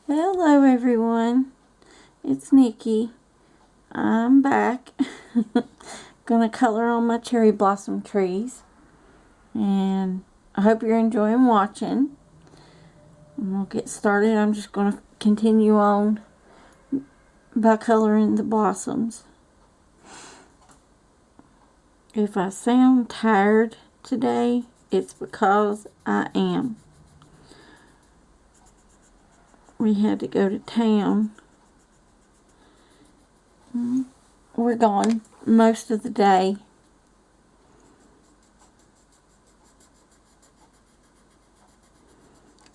Hello everyone, it's Nikki. I'm back. Gonna color on my cherry blossom trees, and I hope you're enjoying watching. And we'll get started. I'm just gonna continue on by coloring the blossoms. If I sound tired today, it's because I am. We had to go to town. We're gone most of the day.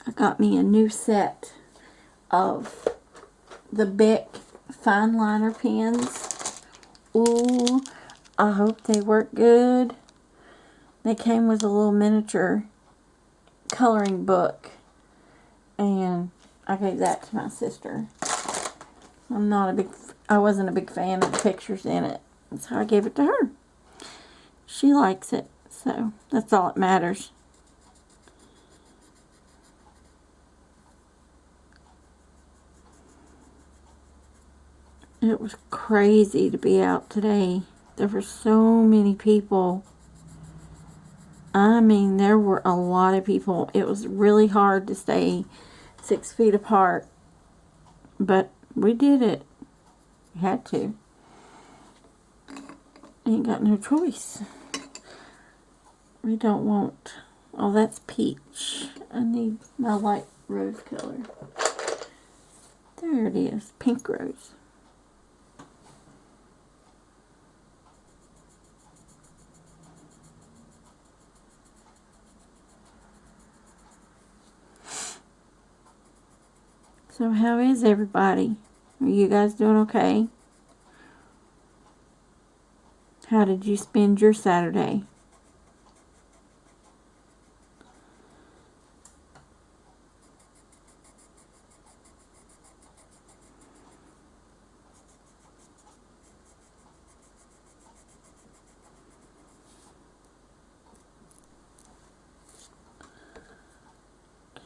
I got me a new set of the Bic fine liner pens. Ooh, I hope they work good. They came with a little miniature coloring book, and I gave that to my sister. I wasn't a big fan of the pictures in it, so I gave it to her. She likes it, so that's all that matters. It was crazy to be out today. There were so many people. I mean, there were a lot of people. It was really hard to stay 6 feet apart, but we did it. We had to. Ain't got no choice. We don't want... Oh, that's peach. I need my light rose color. There it is, pink rose. So how is everybody? Are you guys doing okay? How did you spend your Saturday?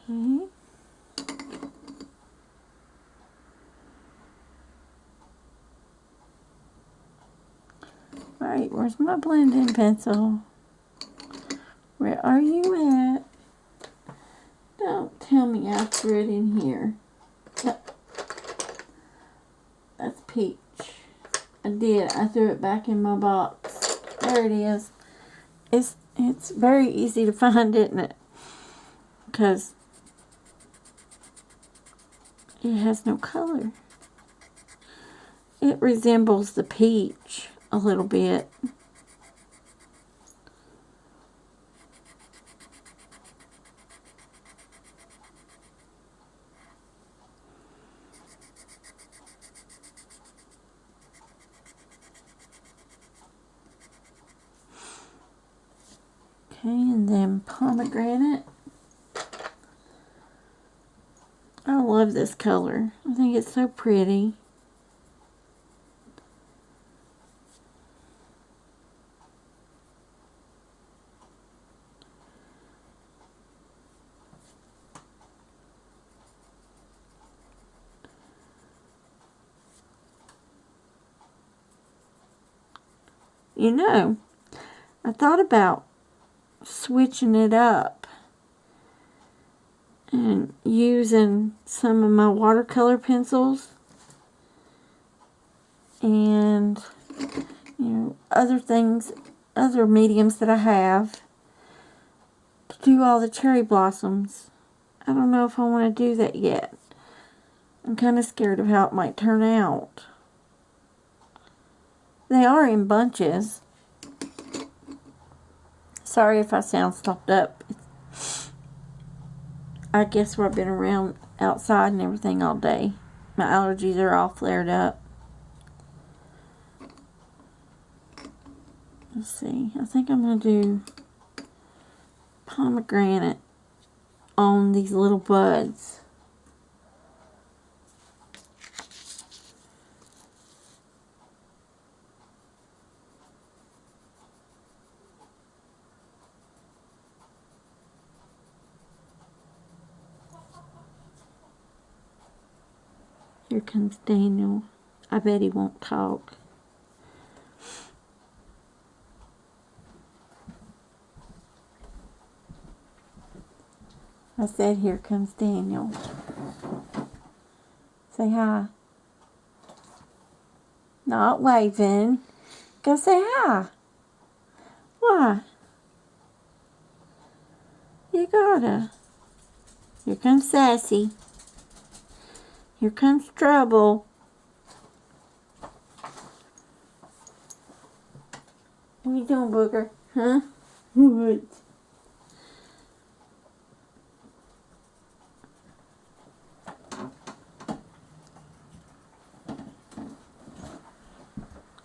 Okay. Alright, where's my blending pencil? Where are you at? Don't tell me I threw it in here. That's peach. I did. I threw it back in my box. There it is. It's very easy to find, isn't it? Because it has no color. It resembles the peach a little bit. Okay, and then pomegranate. I love this color. I think it's so pretty. You know, I thought about switching it up and using some of my watercolor pencils and other things, other mediums that I have to do all the cherry blossoms. I don't know if I want to do that yet. I'm kind of scared of how it might turn out. They are in bunches. Sorry if I sound stuffed up. I guess I've been around outside and everything all day. My allergies are all flared up. Let's see. I think I'm going to do pomegranate on these little buds. Here comes Daniel. I bet he won't talk. I said, here comes Daniel. Say hi. Not waving. Go say hi. Why? You gotta. Here comes Sassy. Here comes trouble. What you doing, Booger? Huh? What?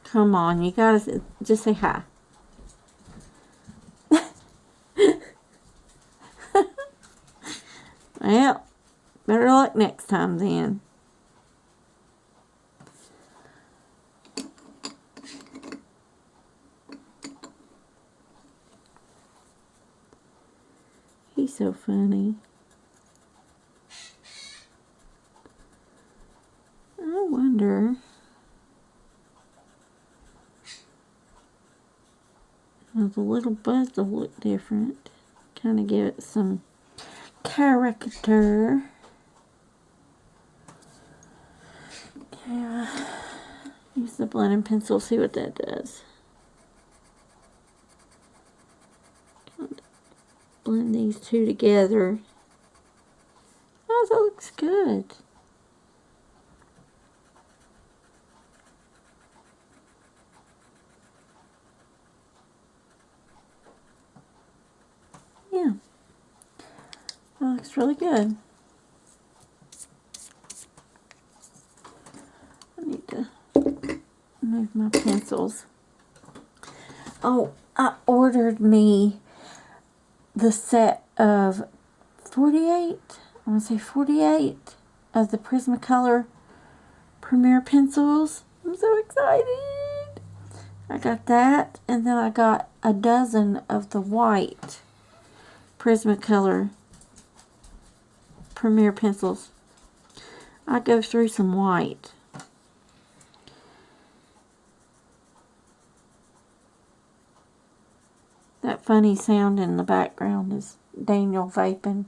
Come on, you gotta just say hi. Well, better luck next time then. He's so funny. I wonder. The little buzz will look different. Kind of give it some character. Yeah. Use the blending pencil, see what that does. Blend these two together. Oh, that looks good. Yeah. That looks really good. I need to move my pencils. Oh, I ordered me the set of 48, I want to say 48 of the Prismacolor Premier pencils. I'm so excited. I got that, and then I got a dozen of the white Prismacolor Premier pencils. I go through some white. That funny sound in the background is Daniel vaping.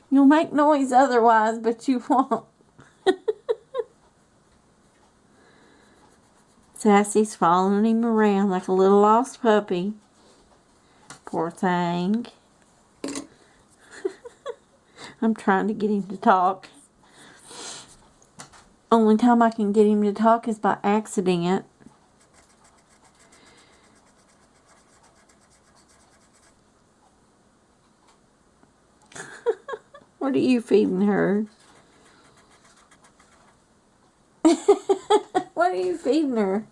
You'll make noise otherwise, but you won't. Sassy's following him around like a little lost puppy. Poor thing. I'm trying to get him to talk. Only time I can get him to talk is by accident. What are you feeding her? What are you feeding her?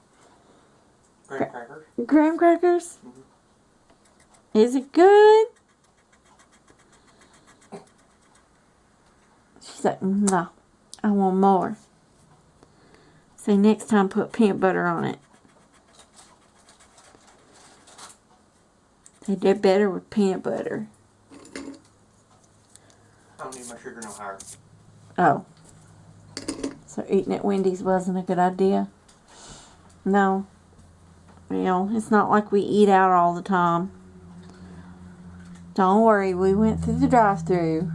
Graham crackers. Graham crackers? Mm-hmm. Is it good? She's like, no, I want more. Say next time put peanut butter on it. Say they're better with peanut butter. I don't need my sugar no higher. Oh. So eating at Wendy's wasn't a good idea? No. Well, it's not like we eat out all the time. Don't worry, we went through the drive-thru.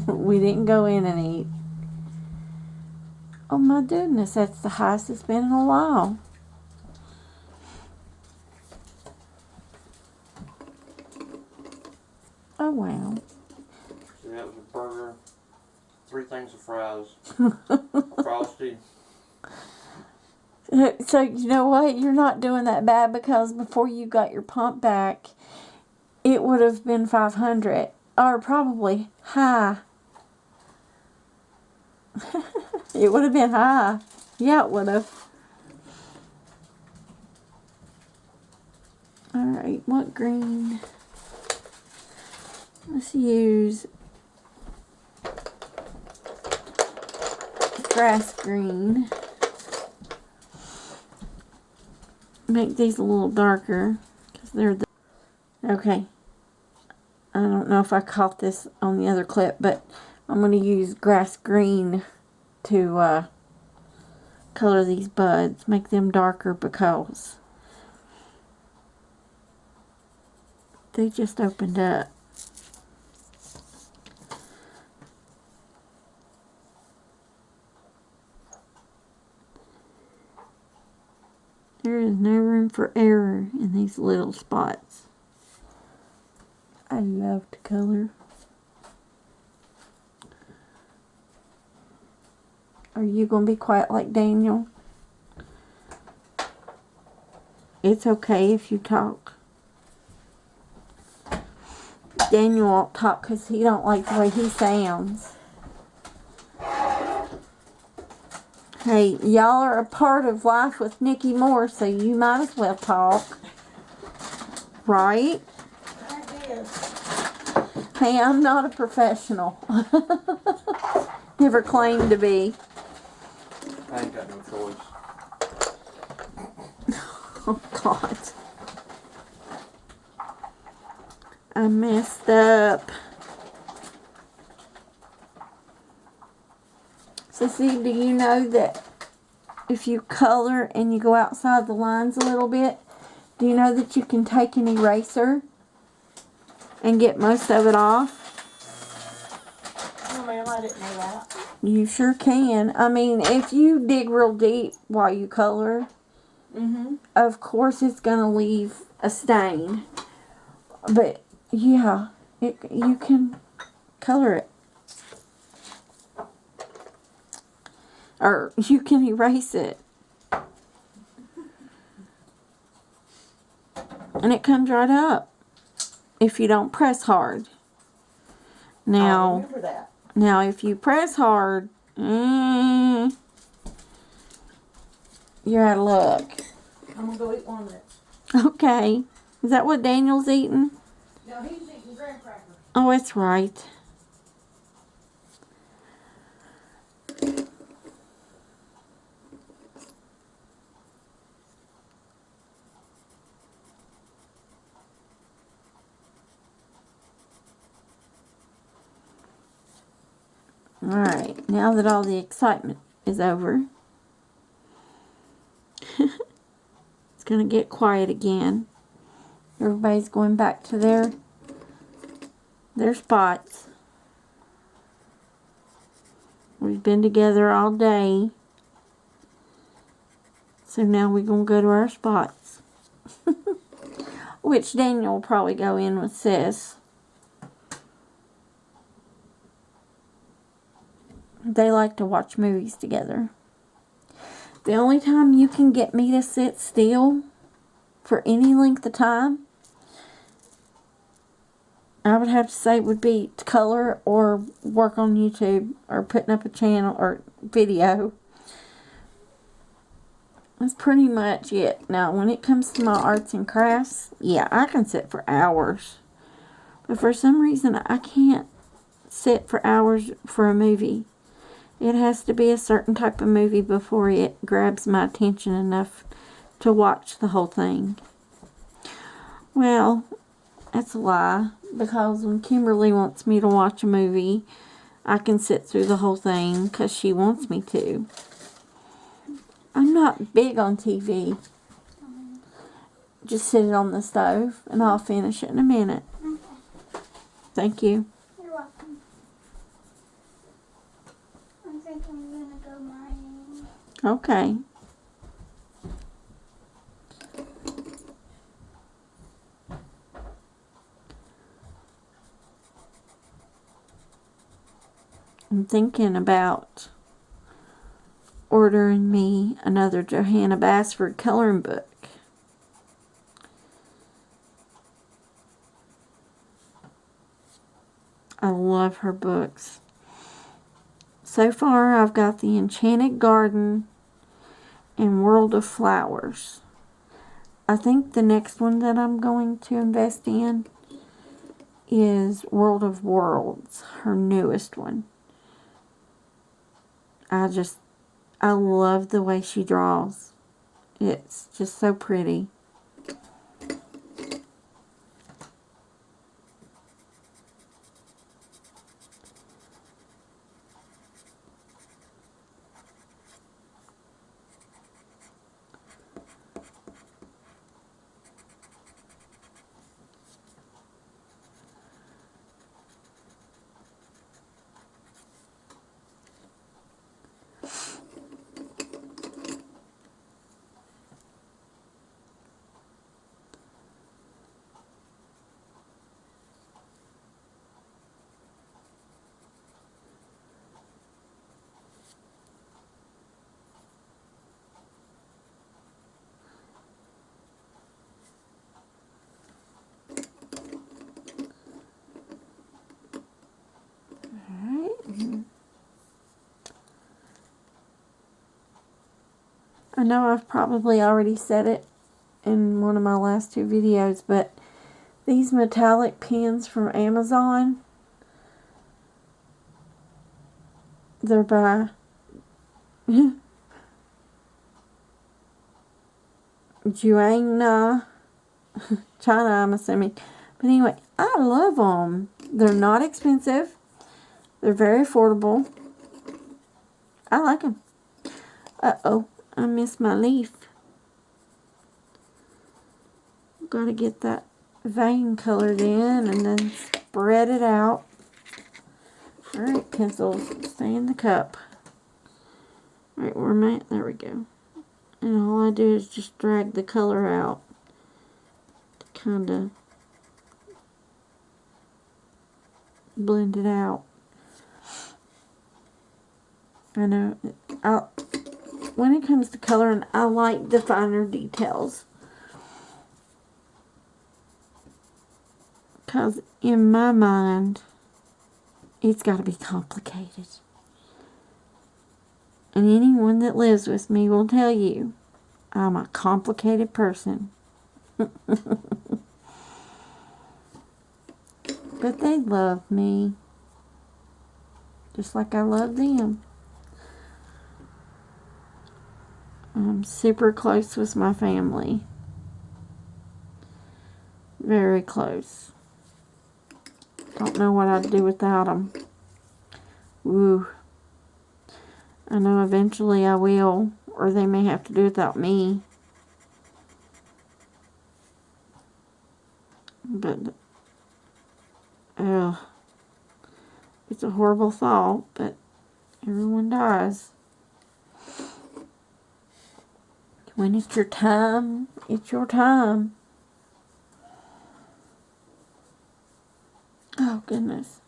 We didn't go in and eat. Oh my goodness, that's the highest it's been in a while. Oh wow. So that was a burger, 3 things of fries, Frosty. So you know what? You're not doing that bad, because before you got your pump back, it would have been 500, or probably high. It would have been high. Yeah, it would have. Alright, what green? Let's use grass green. Make these a little darker, because they're the... Okay. I don't know if I caught this on the other clip, but I'm going to use grass green to color these buds, make them darker because they just opened up. There is no room for error in these little spots. I love to color. Are you going to be quiet like Daniel? It's okay if you talk. Daniel won't talk because he don't like the way he sounds. Hey, y'all are a part of life with Nikki Moore, so you might as well talk. Right? I did. Hey, I'm not a professional. Never claimed to be. I ain't got no choice. Oh, God. I messed up. So see, do you know that if you color and you go outside the lines a little bit, do you know that you can take an eraser and get most of it off? Oh, ma'am, I didn't know that. You sure can. I mean, if you dig real deep while you color, of course it's going to leave a stain. But, yeah, you can color it. Or you can erase it. And it comes right up if you don't press hard. I'll Now, remember that. if you press hard, you're out of luck. I'm gonna go eat one of it. Okay. Is that what Daniel's eating? No, he's eating graham crackers. Oh, that's right. Alright, now that all the excitement is over, it's going to get quiet again. Everybody's going back to their spots. We've been together all day. So now we're going to go to our spots. Which Daniel will probably go in with Sis. They like to watch movies together. The only time you can get me to sit still for any length of time, I would have to say would be to color or work on YouTube or putting up a channel or video. That's pretty much it. Now, when it comes to my arts and crafts, yeah, I can sit for hours. But for some reason, I can't sit for hours for a movie. It has to be a certain type of movie before it grabs my attention enough to watch the whole thing. Well, that's a lie, because when Kimberly wants me to watch a movie, I can sit through the whole thing because she wants me to. I'm not big on TV. Just sit it on the stove and I'll finish it in a minute. Thank you. You're welcome. I think I'm gonna go mining. Okay. I'm thinking about ordering me another Johanna Basford coloring book. I love her books. So far, I've got The Enchanted Garden and World of Flowers. I think the next one that I'm going to invest in is World of Worlds, her newest one. I love the way she draws. It's just so pretty. know I've probably already said it in one of my last two videos, but these metallic pens from Amazon, they're by Juana, China, I'm assuming. But anyway, I love them. They're not expensive. They're very affordable. I like them. Uh-oh, I missed my leaf. Gotta get that vein colored in and then spread it out. Alright, pencils, stay in the cup. Alright, where am I? There we go. And all I do is just drag the color out to kind of blend it out. I know, when it comes to coloring, I like the finer details. Because in my mind, it's got to be complicated. And anyone that lives with me will tell you, I'm a complicated person. But they love me. Just like I love them. I'm super close with my family. Very close. Don't know what I'd do without them. Woo. I know eventually I will, or they may have to do without me. But, it's a horrible thought, but everyone dies. When it's your time, it's your time. Oh, goodness.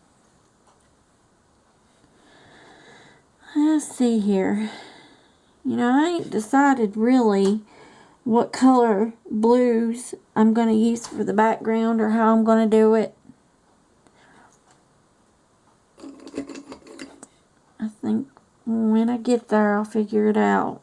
Let's see here. You know, I ain't decided really what color blues I'm going to use for the background or how I'm going to do it. I think when I get there, I'll figure it out.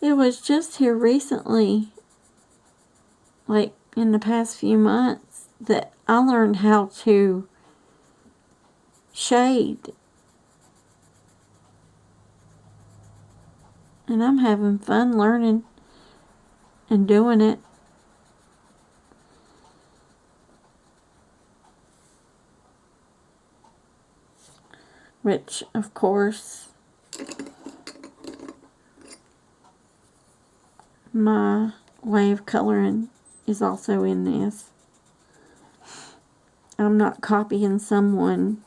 It was just here recently, like in the past few months, that I learned how to shade. And I'm having fun learning and doing it. Which, of course, my way of coloring is also in this. I'm not copying someone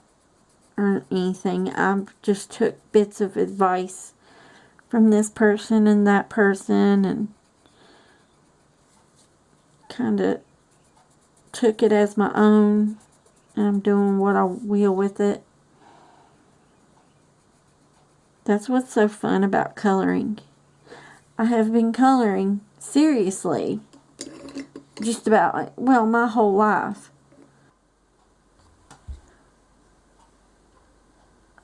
or anything. I just took bits of advice from this person and that person and kind of took it as my own. And I'm doing what I will with it. That's what's so fun about coloring. I have been coloring seriously just about, well, my whole life.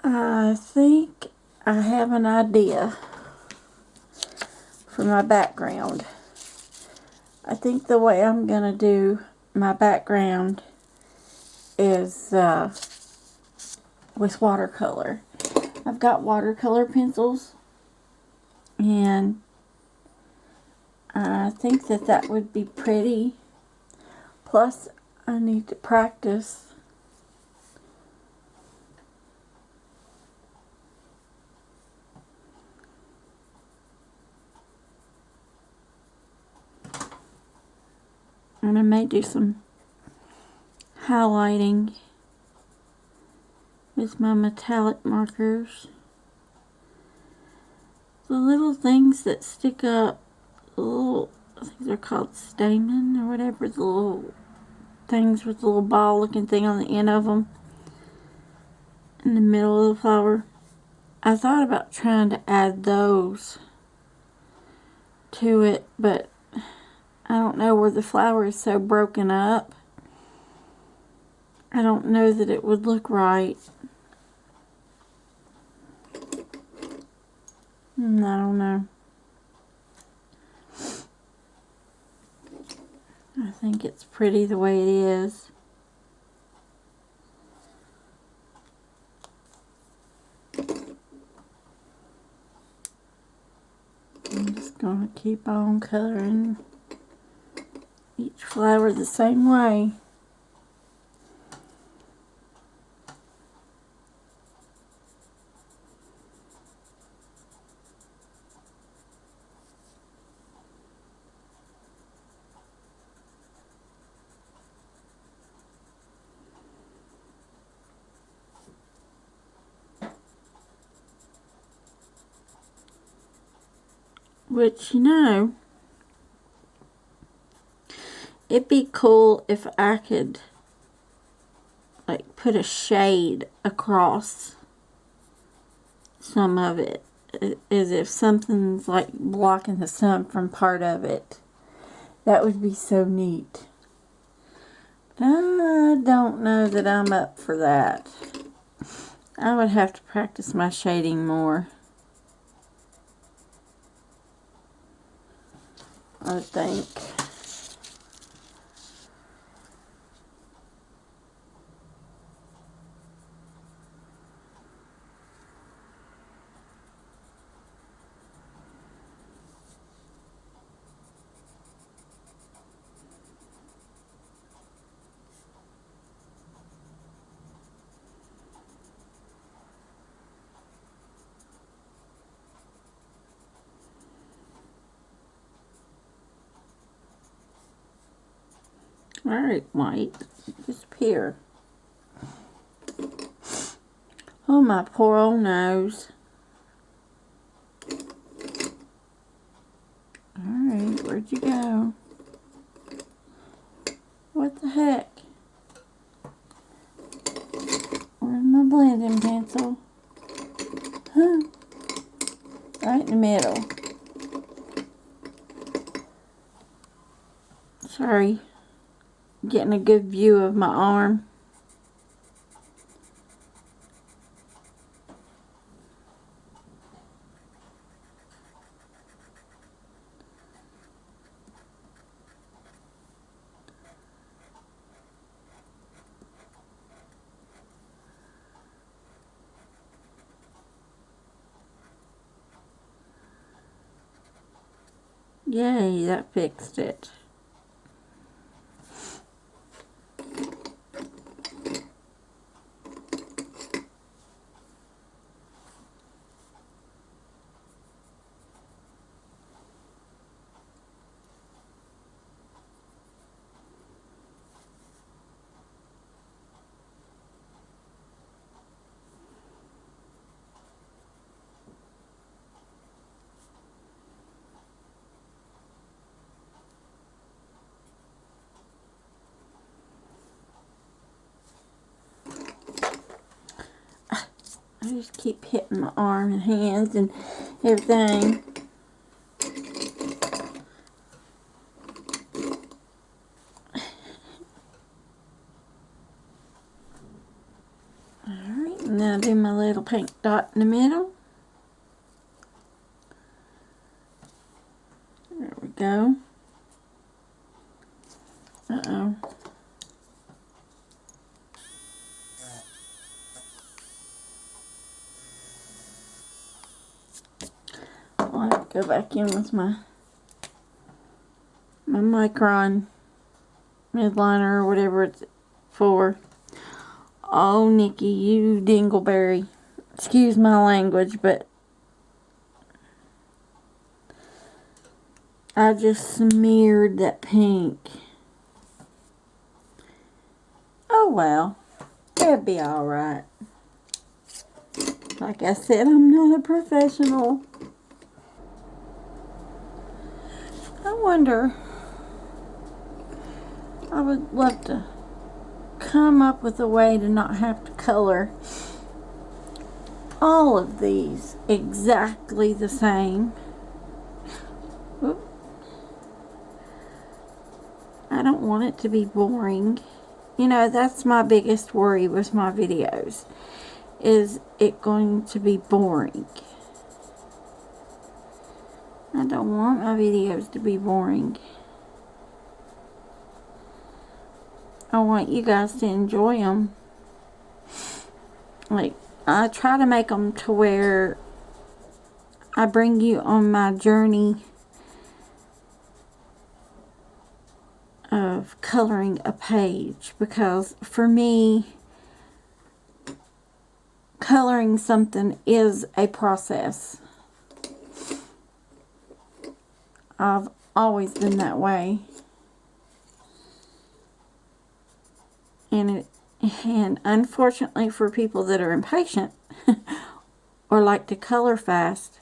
I think I have an idea for my background. I think the way I'm going to do my background is with watercolor. I've got watercolor pencils, and I think that that would be pretty. Plus, I need to practice. And I may do some highlighting with my metallic markers. The little things that stick up, the little, I think they're called stamen or whatever, the little things with a little ball looking thing on the end of them in the middle of the flower. I thought about trying to add those to it, but I don't know where the flower is so broken up. I don't know that it would look right. I don't know. I think it's pretty the way it is. I'm just going to keep on coloring each flower the same way. Which, you know, it'd be cool if I could, like, put a shade across some of it. As if something's, like, blocking the sun from part of it. That would be so neat. I don't know that I'm up for that. I would have to practice my shading more, I think. Alright, white, disappear. Oh, my poor old nose. Alright, where'd you go? What the heck? Where's my blending pencil? Huh? Right in the middle. Sorry. Getting a good view of my arm. Yay, that fixed it. I just keep hitting my arm and hands and everything. Alright, now do my little pink dot in the middle. There we go. Uh-oh. I'll have to go back in with my Micron midliner or whatever it's for. Oh, Nikki, you dingleberry. Excuse my language, but I just smeared that pink. Oh, well. It'll be alright. Like I said, I'm not a professional. I wonder, I would love to come up with a way to not have to color all of these exactly the same. Oop. I don't want it to be boring. You know, that's my biggest worry with my videos. Is it going to be boring? I don't want my videos to be boring. I want you guys to enjoy them. Like, I try to make them to where I bring you on my journey of coloring a page, because for me, coloring something is a process. I've always been that way. And unfortunately for people that are impatient or like to color fast,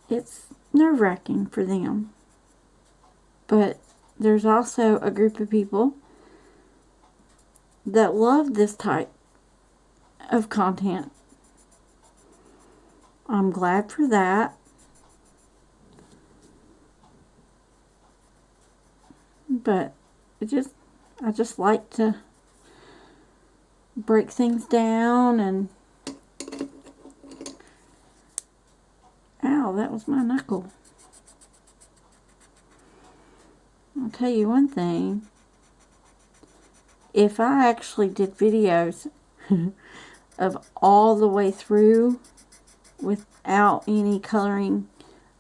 it's nerve-wracking for them. But there's also a group of people that love this type of content. I'm glad for that. But I just like to break things down and... Ow, that was my knuckle. I'll tell you one thing. If I actually did videos of all the way through without any coloring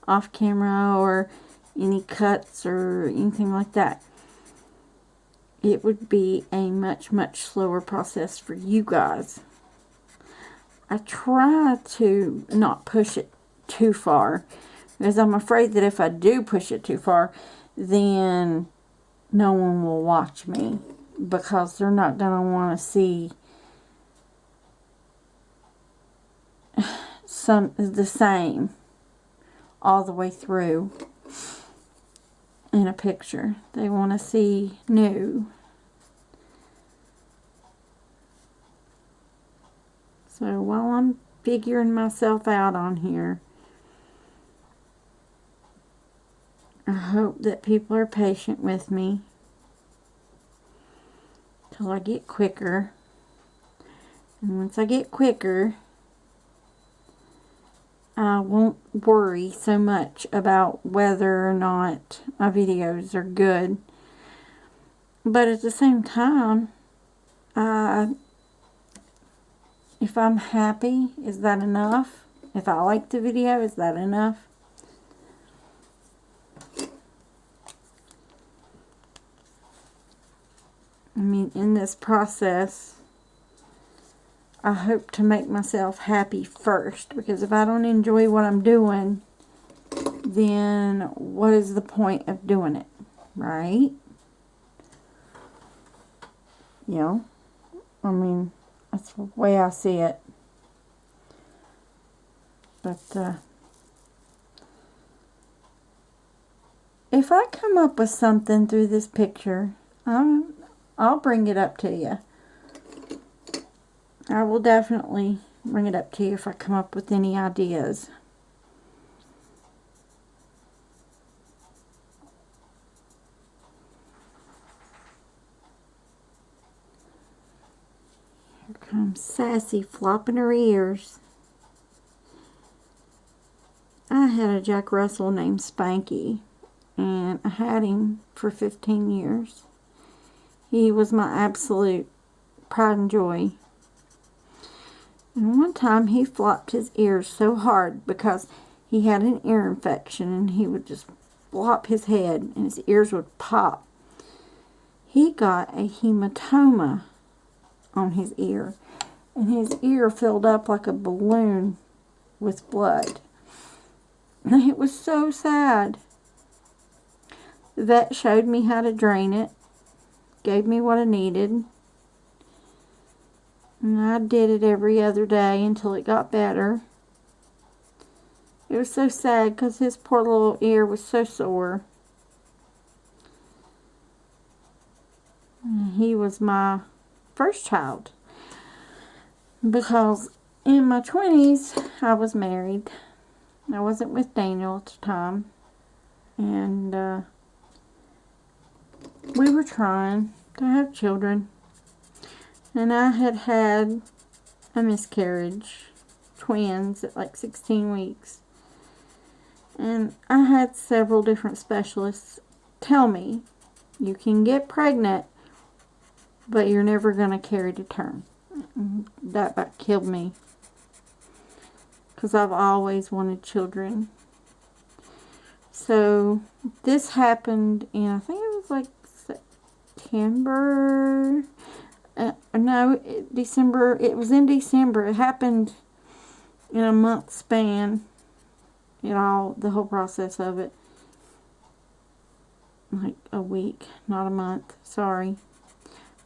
off camera or any cuts or anything like that, it would be a much, much slower process for you guys. I try to not push it too far, because I'm afraid that if I do push it too far, then no one will watch me, because they're not going to want to see the same all the way through in a picture. They want to see new. So while I'm figuring myself out on here, I hope that people are patient with me till I get quicker. And once I get quicker, I won't worry so much about whether or not my videos are good. But at the same time, if I'm happy, is that enough? If I like the video, is that enough? I mean, in this process, I hope to make myself happy first, because if I don't enjoy what I'm doing, then what is the point of doing it, right? You know, I mean, that's the way I see it. But if I come up with something through this picture, I'll bring it up to you. I will definitely bring it up to you if I come up with any ideas. Here comes Sassy flopping her ears. I had a Jack Russell named Spanky, and I had him for 15 years. He was my absolute pride and joy. And one time he flopped his ears so hard because he had an ear infection, and he would just flop his head and his ears would pop. He got a hematoma on his ear, and his ear filled up like a balloon with blood. And it was so sad. The vet showed me how to drain it, gave me what I needed, and I did it every other day until it got better. It was so sad because his poor little ear was so sore. He was my first child. Because in my 20s, I was married. I wasn't with Daniel at the time. And we were trying to have children. And I had had a miscarriage. Twins at like 16 weeks. And I had several different specialists tell me, you can get pregnant, but you're never going to carry to term. That about killed me. Because I've always wanted children. So, this happened in, I think it was like September. No, December. It was in December. It happened in a month span. The whole process of it. Like a week, not a month. Sorry.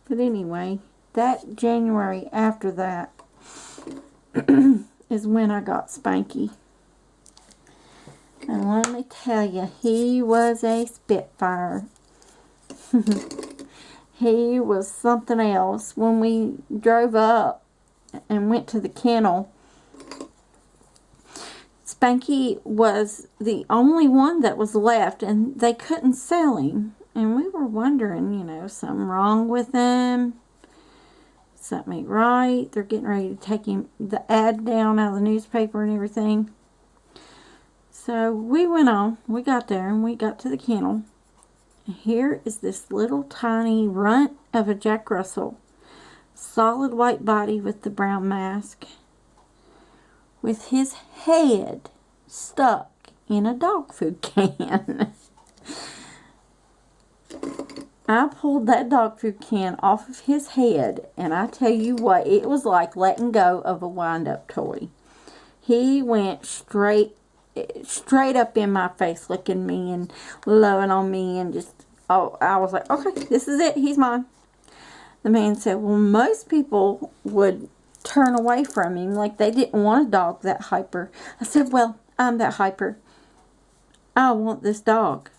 But anyway, that January after that is when I got Spanky. And let me tell you, he was a spitfire. He was something else. When we drove up and went to the kennel, Spanky was the only one that was left, and they couldn't sell him. And we were wondering, something wrong with him. Something ain't right. They're getting ready to take the ad down out of the newspaper and everything. So we went on. We got there and we got to the kennel. And here is this little tiny runt of a Jack Russell. Solid white body with the brown mask. With his head stuck in a dog food can. I pulled that dog food can off of his head, and I tell you what, it was like letting go of a wind-up toy. He went straight up in my face, looking me and loving on me, and I was like, okay, this is it, he's mine. The man said, well, most people would turn away from him, like they didn't want a dog that hyper. I said, well, I'm that hyper. I want this dog.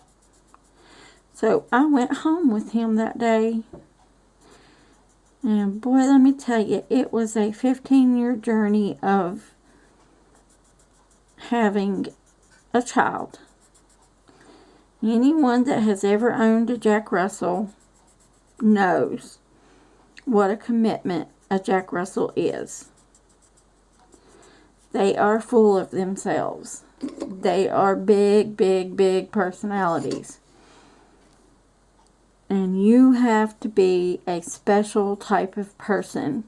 So I went home with him that day. And boy, let me tell you, it was a 15-year journey of having a child. Anyone that has ever owned a Jack Russell knows what a commitment a Jack Russell is. They are full of themselves. They are big, big, big personalities. And you have to be a special type of person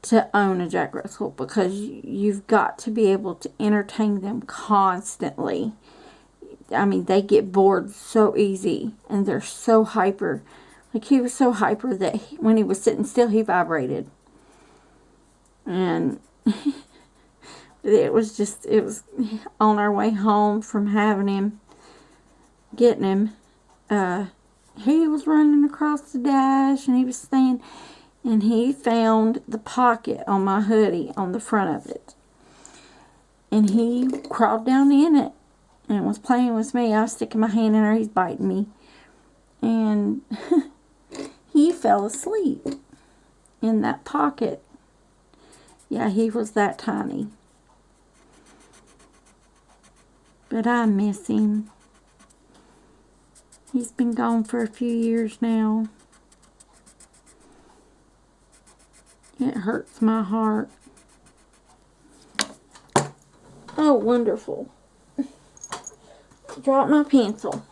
to own a Jack Russell, because you've got to be able to entertain them constantly. I mean, they get bored so easy, and they're so hyper. Like, he was so hyper that when he was sitting still, he vibrated. And it was on our way home from getting him, he was running across the dash, and he was staying, and he found the pocket on my hoodie on the front of it. And he crawled down in it and was playing with me. I was sticking my hand in there, he's biting me. And he fell asleep in that pocket. Yeah, he was that tiny. But I miss him. He's been gone for a few years now. It hurts my heart. Oh, wonderful. Dropped my pencil.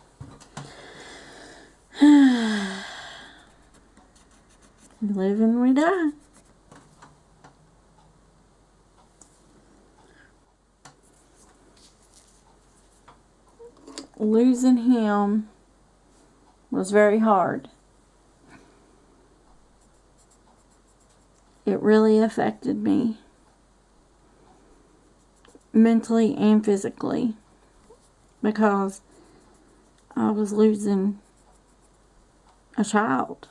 Live and we die. Losing him was very hard. It really affected me, mentally and physically, because I was losing a child.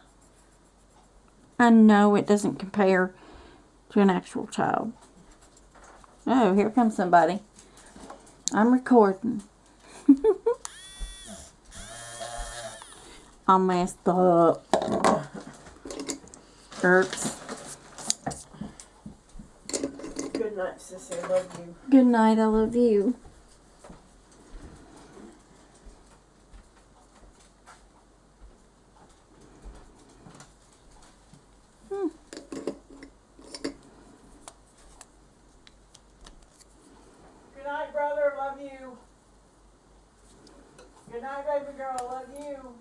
I know it doesn't compare to an actual child. Oh, here comes somebody. I'm recording. all messed up. Oops. Good night, Sissy. I love you. Good night, I love you. Good night, brother. Love you. Good night, baby girl. Love you.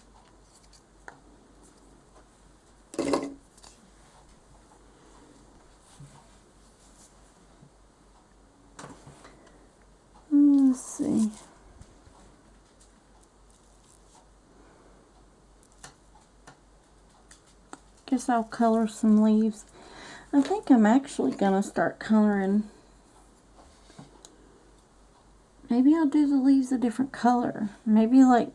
Let's see. Guess I'll color some leaves. I think I'm actually gonna start coloring. Maybe I'll do the leaves a different color. Maybe like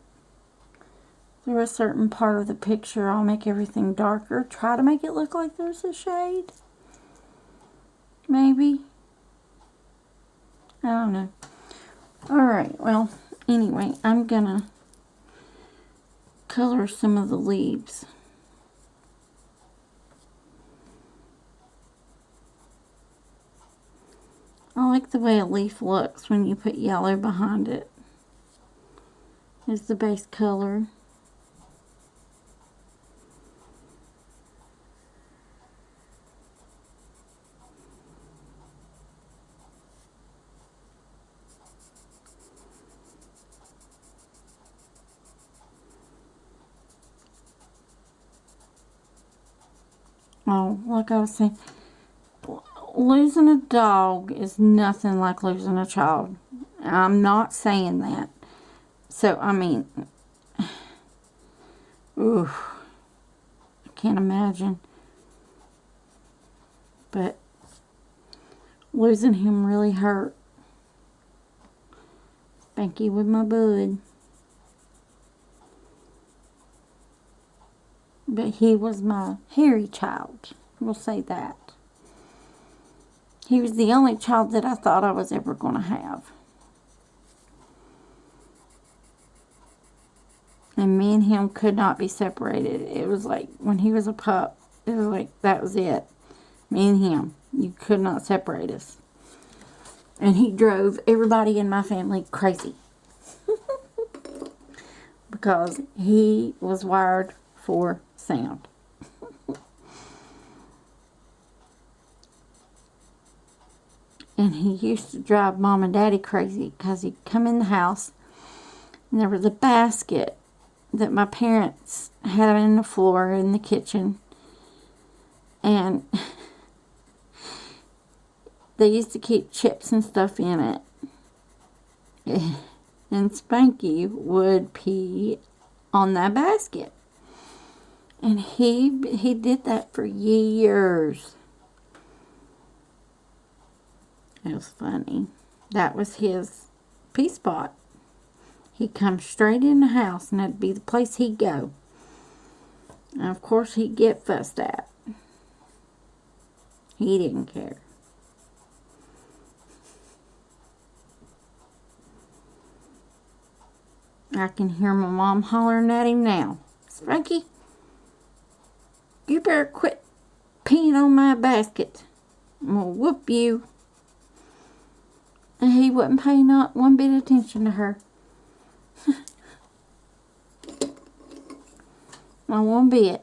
through a certain part of the picture I'll make everything darker. Try to make it look like there's a shade. Maybe. I don't know. Alright, well, anyway, I'm gonna color some of the leaves. I like the way a leaf looks when you put yellow behind it. It's the base color. Oh, like I was saying, losing a dog is nothing like losing a child. I'm not saying that. So, I mean, ooh, I can't imagine. But losing him really hurt. Spanky with my bud. But he was my hairy child. We'll say that. He was the only child that I thought I was ever going to have. And me and him could not be separated. It was like when he was a pup, it was like that was it. Me and him. You could not separate us. And he drove everybody in my family crazy. Because he was wired for sound. And he used to drive Mom and Daddy crazy because he'd come in the house and there was a basket that my parents had on the floor in the kitchen. And they used to keep chips and stuff in it. And Spanky would pee on that basket. And he did that for years. It was funny. That was his pee spot. He'd come straight in the house and that'd be the place he'd go. And of course he'd get fussed at. He didn't care. I can hear my mom hollering at him now. Spanky, you better quit peeing on my basket. I'm gonna whoop you. And he wouldn't pay not one bit of attention to her. Not one bit.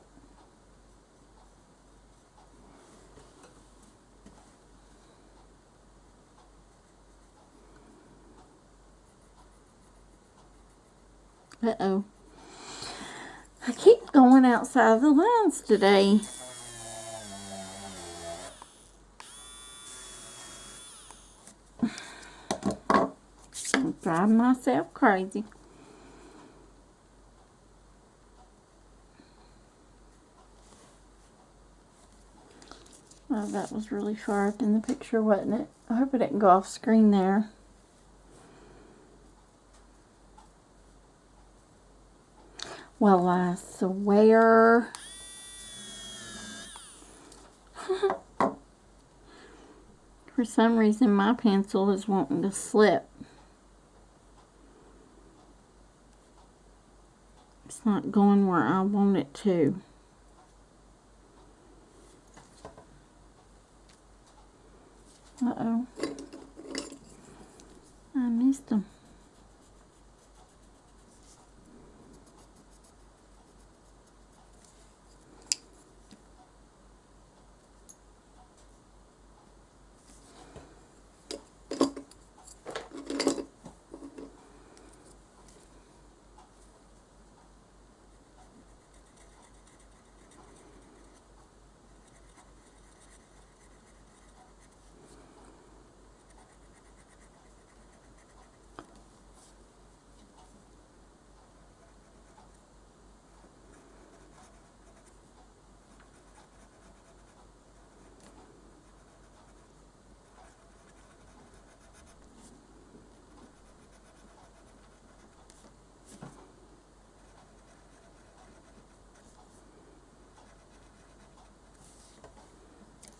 Uh-oh. I keep going outside the lines today. I'm driving myself crazy. Oh, that was really far up in the picture, wasn't it? I hope it didn't go off screen there. Well, I swear. For some reason, my pencil is wanting to slip. It's It's not going where I want it to. Uh-oh. I missed them.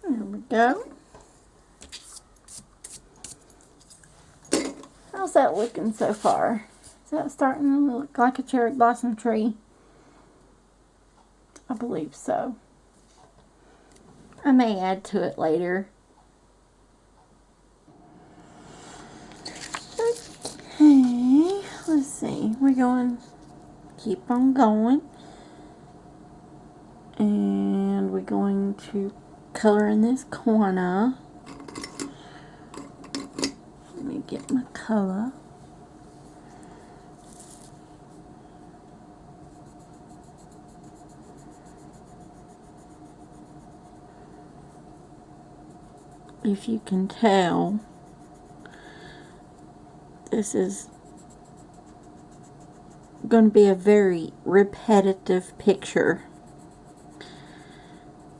There we go. How's that looking so far? Is that starting to look like a cherry blossom tree? I believe so. I may add to it later. Okay, let's see. We're going to keep on going. And we're going to color in this corner. Let me get my color. If you can tell, this is going to be a very repetitive picture.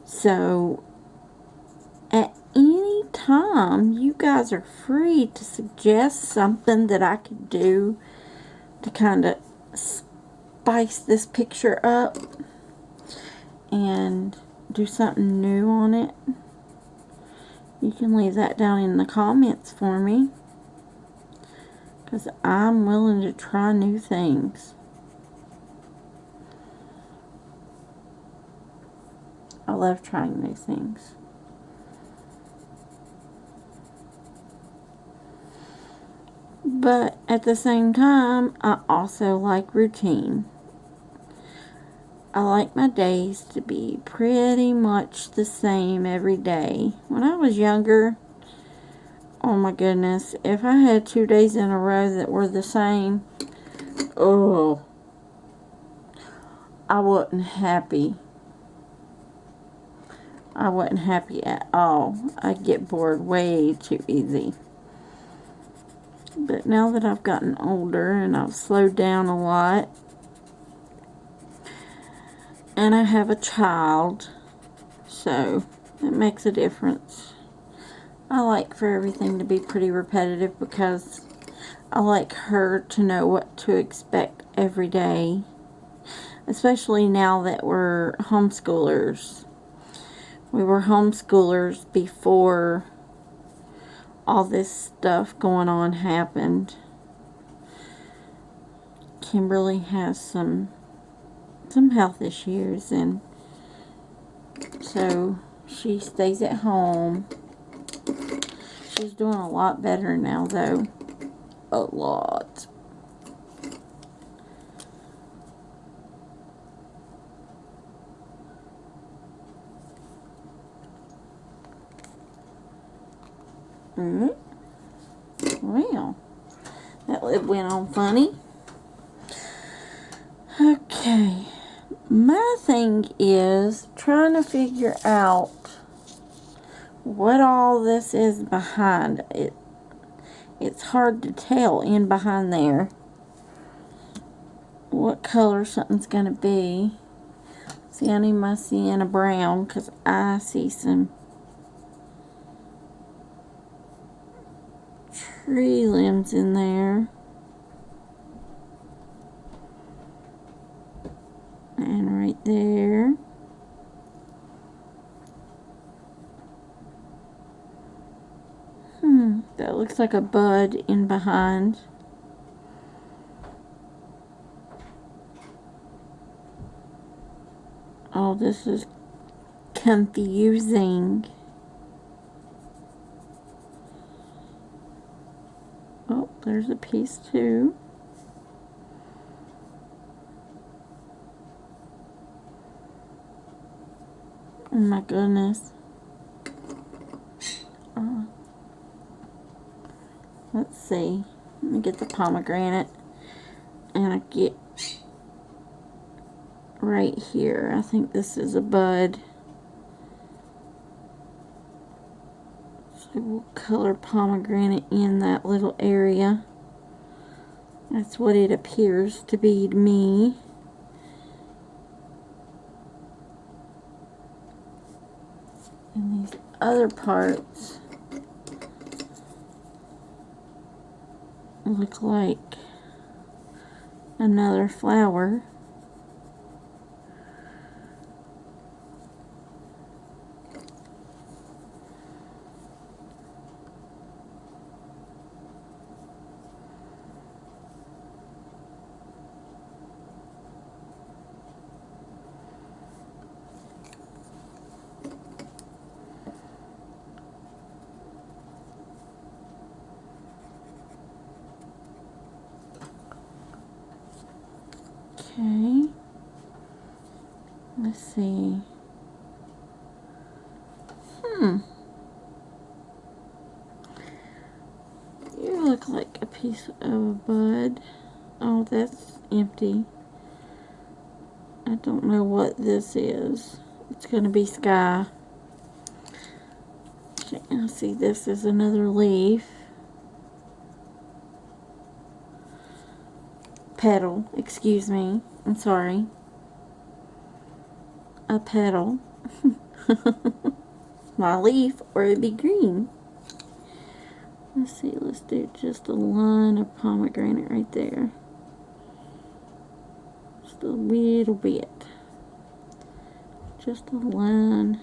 So, at any time, you guys are free to suggest something that I could do to kind of spice this picture up and do something new on it. You can leave that down in the comments for me, because I'm willing to try new things. I love trying new things. But at the same time, I also like routine. I like my days to be pretty much the same every day. When I was younger, oh my goodness, if I had 2 days in a row that were the same, oh, I wasn't happy. I wasn't happy at all. I'd get bored way too easy. But now that I've gotten older and I've slowed down a lot, and I have a child, so it makes a difference. I like for everything to be pretty repetitive because I like her to know what to expect every day, especially now that we're homeschoolers. We were homeschoolers before all this stuff going on happened. Kimberly has some health issues, and so she stays at home. She's doing a lot better now, though. A lot. Well, that lid went on funny. Okay. My thing is trying to figure out what all this is behind it. It's hard to tell in behind there what color something's going to be. See, I need my sienna brown because I see some tree limbs in there. And right there. That looks like a bud in behind. Oh, this is confusing. Oh, there's a piece too. Oh my goodness. Let's see. Let me get the pomegranate. And I get right here. I think this is a bud. So we'll color pomegranate in that little area. That's what it appears to be to me. And these other parts look like another flower. Okay. Let's see. You look like a piece of a bud. Oh, that's empty. I don't know what this is. It's gonna be sky. Okay, I see this is another leaf. Petal, excuse me. I'm sorry. A petal. My leaf, or it'd be green. Let's see, let's do just a line of pomegranate right there. Just a little bit. Just a line.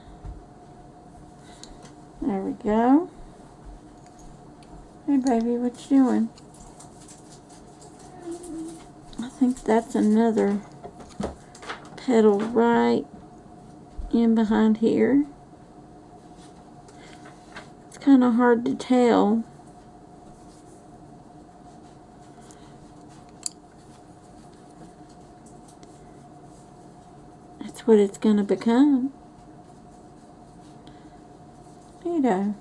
There we go. Hey baby, what you doing? I think that's another petal right in behind here. It's kind of hard to tell. That's what it's going to become. You know.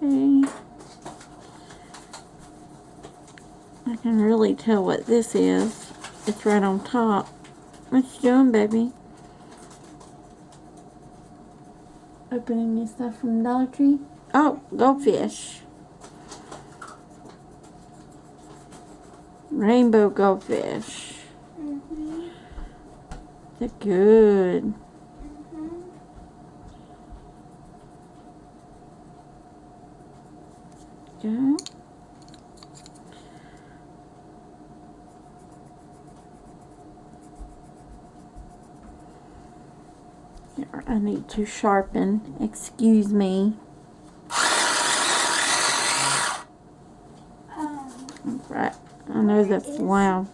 Okay. I can really tell what this is. It's right on top. What you doing, baby? Opening your stuff from Dollar Tree? Oh, goldfish. Rainbow goldfish. Mm-hmm. They're good. Mm-hmm. Go. Here, I need to sharpen. Excuse me. Right. I know that's loud.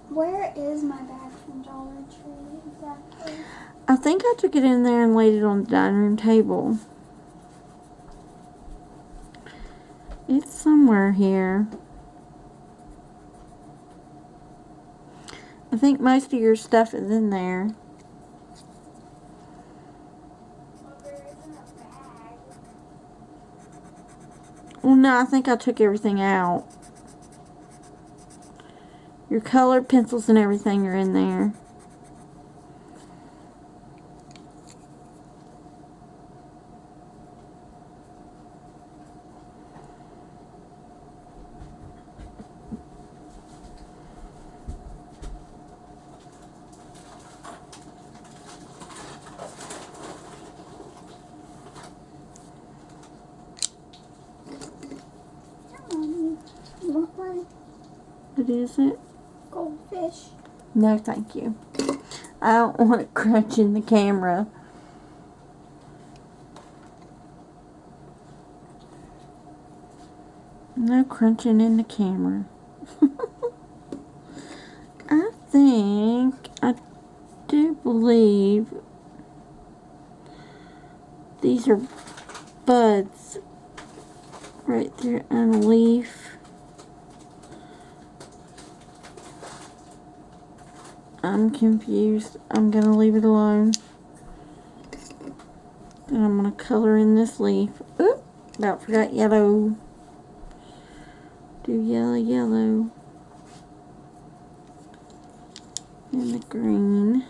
Where is my bag from Dollar Tree exactly? I think I took it in there and laid it on the dining room table. It's somewhere here. I think most of your stuff is in there. Well, there isn't a bag. Well, no, I think I took everything out. Your colored pencils and everything are in there. You want one? What is it? Goldfish. No, thank you. I don't want it crunching the camera. No crunching in the camera. I do believe these are buds right there and a leaf. I'm confused. I'm gonna leave it alone. And I'm gonna color in this leaf. Oop, about forgot yellow. Do yellow, yellow. And the green.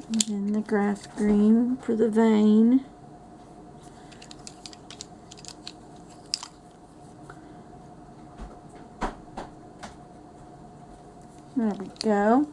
And then the grass green for the vein. There we go.